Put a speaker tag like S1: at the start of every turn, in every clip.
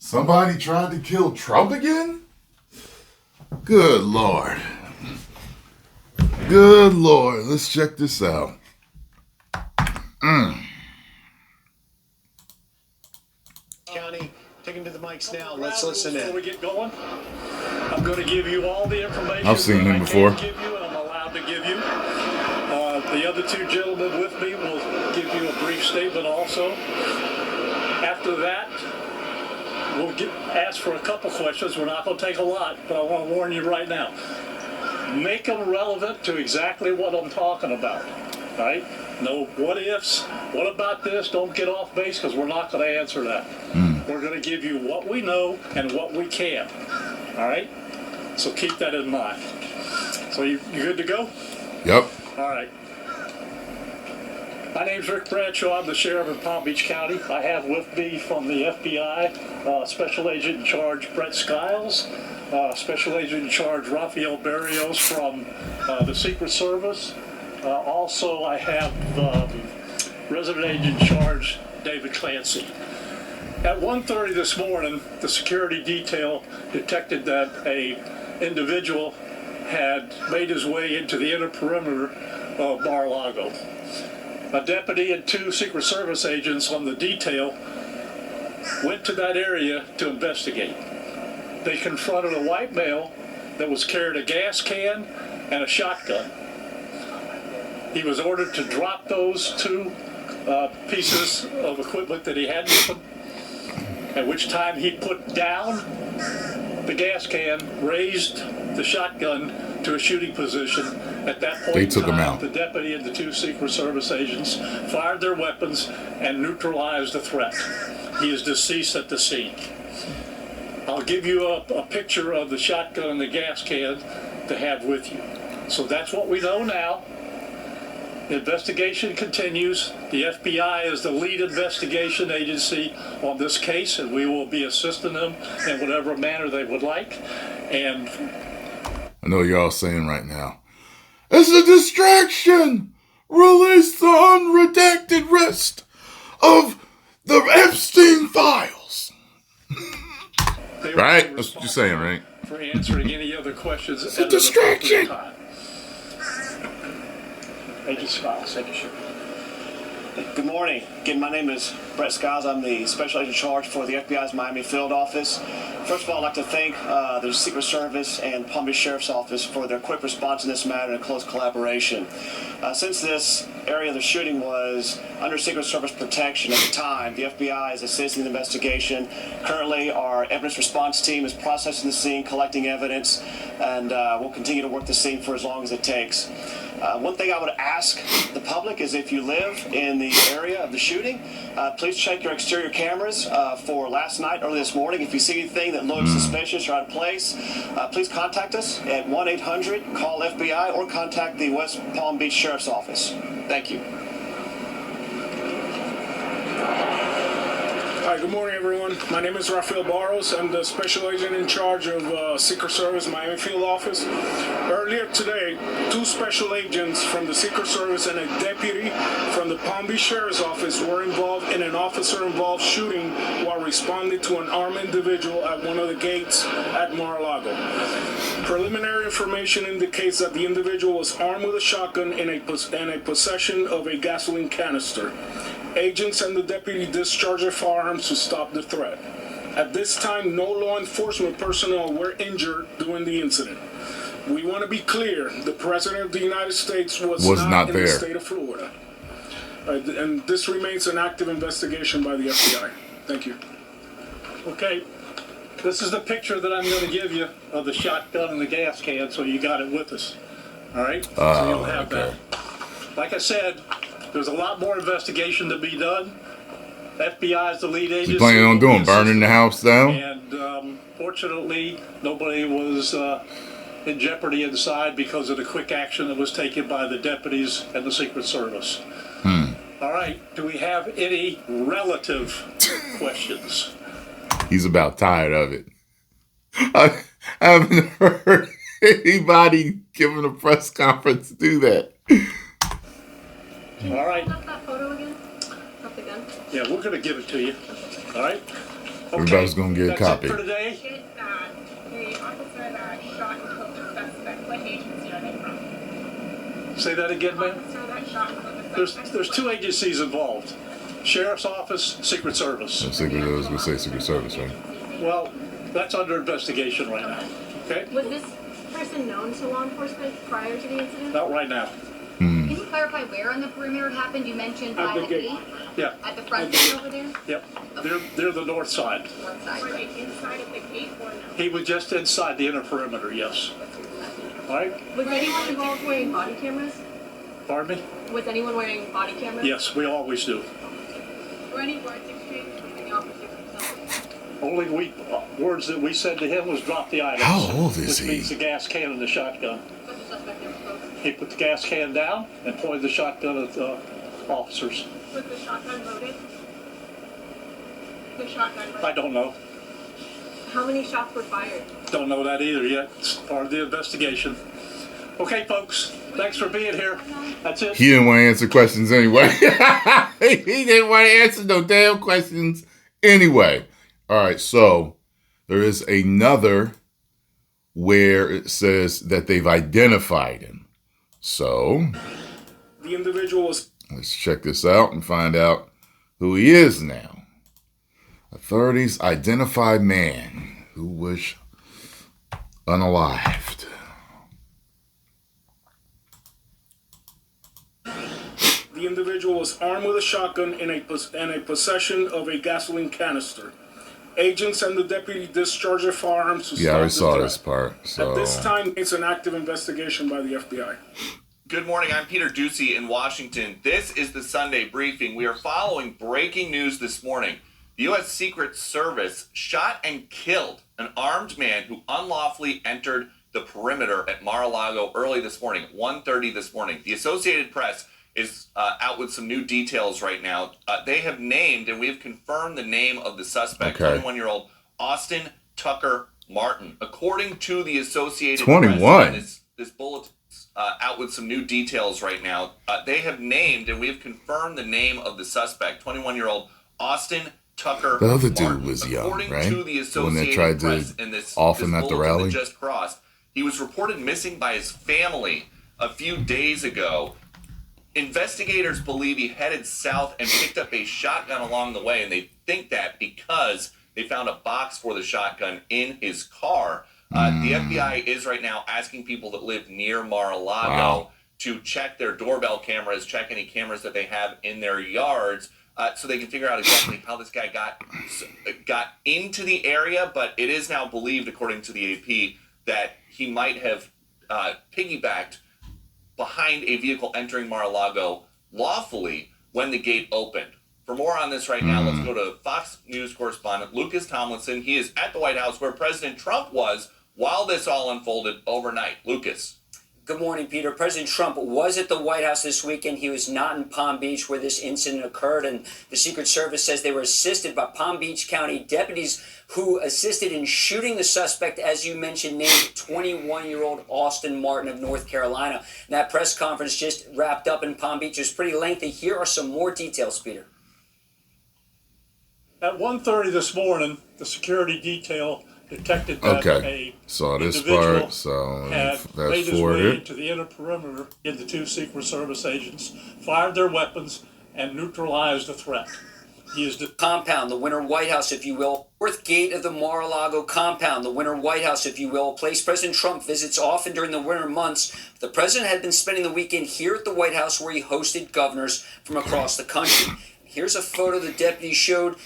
S1: Somebody tried to kill Trump again? Good Lord. Good Lord. Let's check this out.
S2: County, taking to the mics now. Let's listen
S3: Before
S2: in.
S3: we get going, I'm going to give you all the information
S1: I've seen him
S3: that
S1: before.
S3: I can give you and I'm allowed to give you. The other two gentlemen with me will give you a brief statement also. After that, we'll ask for a couple questions. We're not going to take a lot, but I want to warn you right now. Make them relevant to exactly what I'm talking about, right? No what ifs, what about this, don't get off base because we're not going to answer that. We're going to give you what we know and what we can, all right? So keep that in mind. So you good to go?
S1: Yep.
S3: All right. My name's Rick Bradshaw. I'm the sheriff of Palm Beach County. I have with me from the FBI, Special Agent in Charge Brett Skiles, Special Agent in Charge Rafael Barrios from the Secret Service. Also, I have Resident Agent in Charge David Clancy. At 1:30 this morning, the security detail detected that a individual had made his way into the inner perimeter of Mar-a-Lago. A deputy and two Secret Service agents on the detail went to that area to investigate. They confronted a white male that was carrying a gas can and a shotgun. He was ordered to drop those two pieces of equipment that he had with him, at which time he put down the gas can, raised the shotgun to a shooting position. At that point
S1: They took
S3: in time,
S1: him out.
S3: the deputy and the two Secret Service agents fired their weapons and neutralized the threat. He is deceased at the scene. I'll give you a picture of the shotgun and the gas can to have with you. So that's what we know now. The investigation continues. The FBI is the lead investigation agency on this case, and we will be assisting them in whatever manner they would like. And
S1: I know you're all saying right now, it's a distraction! Release the unredacted rest of the Epstein files. Right? That's what you're saying, right?
S3: For answering any other questions.
S1: It's a distraction!
S3: Agent Skiles, thank you, sir.
S2: Good morning. Again, my name is Brett Skiles. I'm the Special Agent in Charge for the FBI's Miami Field Office. First of all, I'd like to thank the Secret Service and Palm Beach Sheriff's Office for their quick response in this matter and close collaboration. Since this area of the shooting was under Secret Service protection at the time, the FBI is assisting the investigation. Currently, our evidence response team is processing the scene, collecting evidence, and we'll continue to work the scene for as long as it takes. One thing I would ask the public is if you live in the area of the shooting, please check your exterior cameras for last night, early this morning. If you see anything that looks suspicious or out of place, please contact us at 1-800-CALL-FBI or contact the West Palm Beach Sheriff's Office. Thank you.
S4: Hi, good morning, everyone. My name is Rafael Barrios. I'm the Special Agent in Charge of Secret Service Miami Field Office. Earlier today, two special agents from the Secret Service and a deputy from the Palm Beach Sheriff's Office were involved in an officer-involved shooting while responding to an armed individual at one of the gates at Mar-a-Lago. Preliminary information indicates that the individual was armed with a shotgun and a possession of a gasoline canister. Agents and the deputy discharged their firearms to stop the threat. At this time, no law enforcement personnel were injured during the incident. We want to be clear, the President of the United States was not in
S1: there.
S4: the state of Florida. And this remains an active investigation by the FBI. Thank you.
S3: Okay, this is the picture that I'm going to give you of the shotgun and the gas can, so you got it with us. All right? So you'll have that. Like I said, there's a lot more investigation to be done. FBI is the lead agency.
S1: You planning on doing burning the house down?
S3: And fortunately, nobody was in jeopardy inside because of the quick action that was taken by the deputies and the Secret Service. All right, do we have any relative questions?
S1: He's about tired of it. I haven't heard anybody giving a press conference do that.
S3: All right.
S5: Put up that photo again of the gun.
S3: Yeah, we're going to give it to you. All right?
S1: Everybody's going to get a copy.
S3: That's it for today.
S5: Is that the officer that shot and killed the suspect, what agency are they from?
S3: Say that again, ma'am.
S5: Officer that shot and killed the suspect.
S3: There's two agencies involved. Sheriff's Office, Secret Service.
S1: Secret, I was going to say Secret Service, right?
S3: Well, that's under investigation right now. Okay?
S5: Was this person known to law enforcement prior to the incident?
S3: Not right now.
S5: Can you clarify where on the perimeter it happened? You mentioned by the gate?
S3: Yeah.
S5: At the front gate over there?
S3: Yep. They're the north side.
S5: North side. Were they inside of the gate or no?
S3: He was just inside the inner perimeter, yes. All right?
S5: Was anyone involved wearing body cameras?
S3: Pardon me?
S5: Was anyone wearing body cameras?
S3: Yes, we always do.
S5: Were any words exchanged between the officers themselves?
S3: Only words that we said to him was drop the items.
S1: How old is
S3: which
S1: he?
S3: means the gas can and the shotgun.
S5: Was the suspect there close?
S3: He put the gas can down and pointed the shotgun at the officers.
S5: Was the shotgun loaded? The shotgun loaded?
S3: I don't know.
S5: How many shots were fired?
S3: Don't know that either yet. It's part of the investigation. Okay, folks. Thanks for being here. That's it.
S1: He didn't want to answer questions anyway. He didn't want to answer no damn questions anyway. All right, so there is another where it says that they've identified him. So
S4: The individual was
S1: let's check this out and find out who he is now. Authorities identify man who was unalived.
S4: The individual was armed with a shotgun and a possession of a gasoline canister. Agents and the deputy discharged their firearms to
S1: Yeah, I already
S4: stop
S1: saw
S4: the
S1: this
S4: threat.
S1: part. So
S4: At this time, it's an active investigation by the FBI.
S6: Good morning. I'm Peter Ducey in Washington. This is the Sunday briefing. We are following breaking news this morning. The U.S. Secret Service shot and killed an armed man who unlawfully entered the perimeter at Mar-a-Lago early this morning, 1:30 this morning. The Associated Press is out with some new details right now. They have named and we have confirmed the name of the suspect, 21-year-old Austin Tucker Martin. According to the Associated
S1: 21.
S6: Press, this bulletin out with some new details right now. They have named and we have confirmed the name of the suspect, 21-year-old Austin Tucker
S1: the other dude
S6: Martin.
S1: was young,
S6: According
S1: right?
S6: to the
S1: The one that
S6: Associated
S1: tried to
S6: Press, in this
S1: off him at the
S6: bulletin
S1: rally?
S6: that just crossed, he was reported missing by his family a few days ago. Investigators believe he headed south and picked up a shotgun along the way, and they think that because they found a box for the shotgun in his car. The FBI is right now asking people that live near Mar-a-Lago to check their doorbell cameras, check any cameras that they have in their yards, so they can figure out exactly how this guy got into the area. But it is now believed, according to the AP, that he might have piggybacked behind a vehicle entering Mar-a-Lago lawfully when the gate opened. For more on this right now, let's go to Fox News correspondent Lucas Tomlinson. He is at the White House where President Trump was while this all unfolded overnight. Lucas.
S7: Good morning, Peter. President Trump was at the White House this weekend. He was not in Palm Beach where this incident occurred, and the Secret Service says they were assisted by Palm Beach County deputies who assisted in shooting the suspect, as you mentioned, named 21-year-old Austin Martin of North Carolina. And that press conference just wrapped up in Palm Beach. It was pretty lengthy. Here are some more details, Peter.
S3: At 1:30 this morning, the security detail detected that a
S1: saw this
S3: individual
S1: part, so
S3: had
S1: fast
S3: made his
S1: forward
S3: way
S1: it.
S3: to the inner perimeter, and the two Secret Service agents fired their weapons and neutralized the threat. He is
S7: Compound, the Winter White House, if you will. North gate of the Mar-a-Lago compound, the Winter White House, if you will, a place President Trump visits often during the winter months. The president had been spending the weekend here at the White House where he hosted governors from across the country. Here's a photo the deputy showed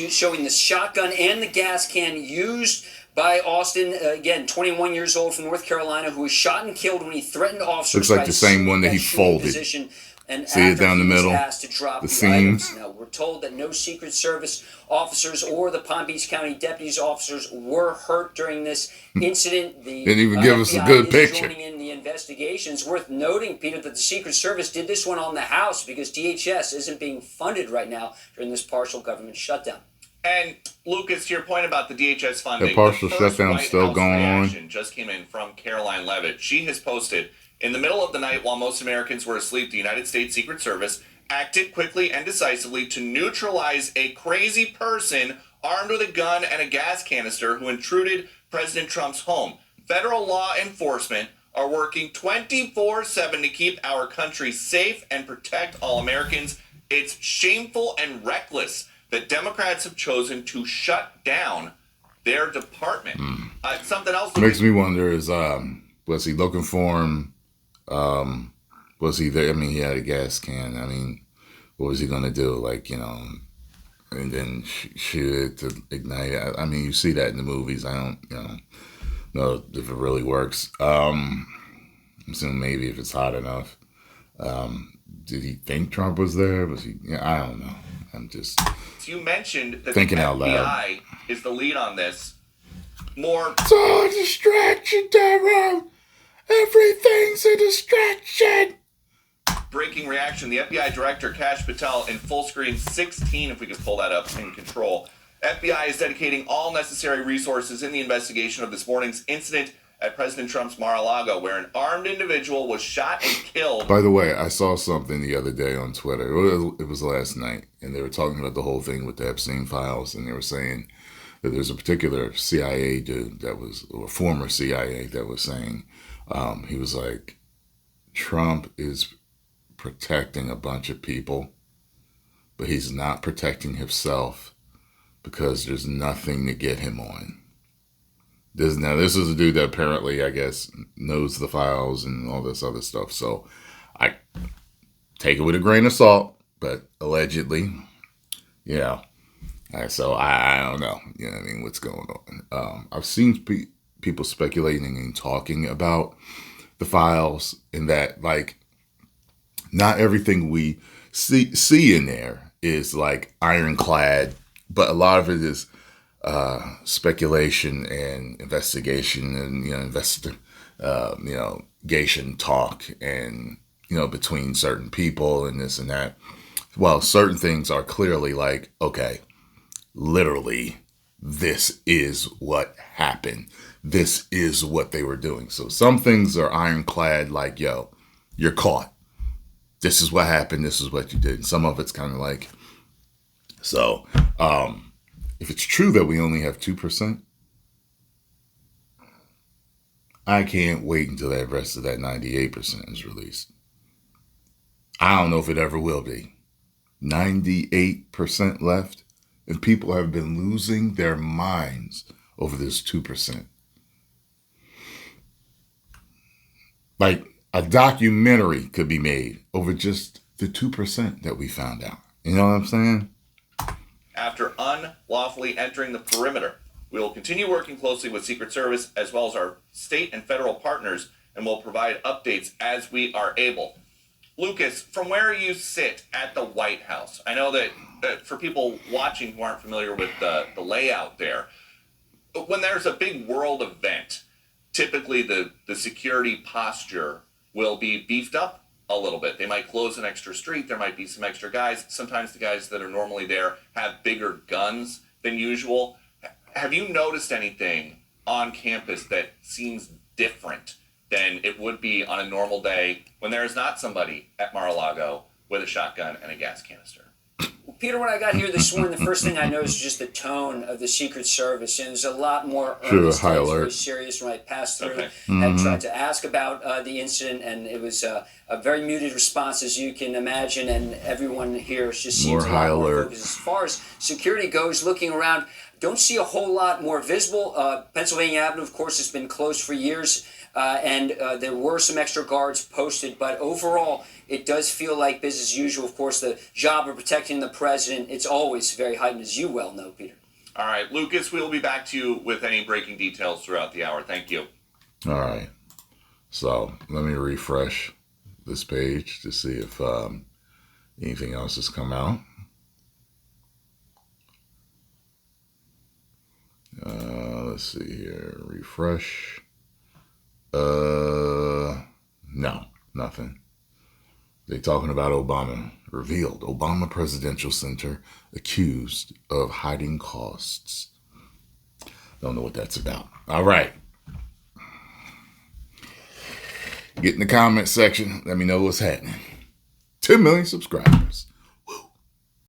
S7: showing the shotgun and the gas can used by Austin, again, 21 years old from North Carolina, who was shot and killed when he threatened officers.
S1: Looks like the same one that he folded.
S7: And
S1: see it down the middle?
S7: Asked to drop
S1: the
S7: items.
S1: seams.
S7: Now, we're told that no Secret Service officers or the Palm Beach County deputies officers were hurt during this incident. The
S1: Didn't even give us a good
S7: is
S1: picture.
S7: joining in the investigation. It's worth noting, Peter, that the Secret Service did this one on the House because DHS isn't being funded right now during this partial government shutdown.
S6: And Lucas, to your point about the DHS funding,
S1: The partial
S6: the first
S1: shutdown's
S6: White
S1: still
S6: House
S1: going on.
S6: reaction just came in from Caroline Levitt. She has posted, in the middle of the night while most Americans were asleep, the United States Secret Service acted quickly and decisively to neutralize a crazy person armed with a gun and a gas canister who intruded President Trump's home. Federal law enforcement are working 24/7 to keep our country safe and protect all Americans. It's shameful and reckless that Democrats have chosen to shut down their department. Something else
S1: makes me wonder is, was he looking for him? Was he there? I mean, he had a gas can. I mean, what was he going to do? Like, and then shoot it to ignite it. I mean, you see that in the movies. I don't, know if it really works. I'm assuming maybe if it's hot enough. Did he think Trump was there? Was he? Yeah, I don't know. I'm just.
S6: You mentioned that
S1: thinking
S6: the
S1: out loud.
S6: FBI is the lead on this. More.
S1: It's all a distraction, Tyrone. Everything's a distraction.
S6: Breaking reaction. The FBI Director, Kash Patel, in full screen 16, if we could pull that up in control. FBI is dedicating all necessary resources in the investigation of this morning's incident at President Trump's Mar-a-Lago, where an armed individual was shot and killed.
S1: By the way, I saw something the other day on Twitter. It was last night, and they were talking about the whole thing with the Epstein files, and they were saying that there's a particular CIA dude that was, or former CIA, that was saying, he was like, Trump is protecting a bunch of people, but he's not protecting himself because there's nothing to get him on. This is a dude that apparently, I guess, knows the files and all this other stuff. So I take it with a grain of salt, but allegedly, so I don't know. You know what I mean? What's going on? I've seen people speculating and talking about the files, and that, like, not everything we see in there is like ironclad, but a lot of it is speculation and investigation and investigation talk, and between certain people and this and that. Well, certain things are clearly like, okay, literally, this is what happened. This is what they were doing. So some things are ironclad, like, yo, you're caught. This is what happened. This is what you did. And some of it's kind of like, so if it's true that we only have 2%, I can't wait until that rest of that 98% is released. I don't know if it ever will be. 98% left, and people have been losing their minds over this 2%. Like, a documentary could be made over just the 2% that we found out. You know what I'm saying?
S6: After unlawfully entering the perimeter, we will continue working closely with Secret Service as well as our state and federal partners, and will provide updates as we are able. Lucas, from where you sit at the White House, I know that for people watching who aren't familiar with the layout there, when there's a big world event, typically the security posture will be beefed up a little bit. They might close an extra street. There might be some extra guys. Sometimes the guys that are normally there have bigger guns than usual. Have you noticed anything on campus that seems different than it would be on a normal day when there is not somebody at Mar-a-Lago with a shotgun and a gas canister?
S7: Well, Peter, when I got here this morning, the first thing I noticed was just the tone of the Secret Service, and there's a lot more earnest,
S1: high alert,
S7: very serious. When I passed through and tried to ask about the incident, and it was a very muted response, as you can imagine, and everyone here just seems a lot more focused. As far as security goes, looking around, don't see a whole lot more visible. Pennsylvania Avenue, of course, has been closed for years, and there were some extra guards posted, but overall, it does feel like business as usual. Of course, the job of protecting the president, it's always very heightened, as you well know, Peter.
S6: All right, Lucas, we'll be back to you with any breaking details throughout the hour. Thank you.
S1: All right. So let me refresh this page to see if anything else has come out. Let's see here. Refresh. No, nothing. They talking about Obama. Revealed. Obama Presidential Center accused of hiding costs. Don't know what that's about. All right. Get in the comment section. Let me know what's happening. 10 million subscribers.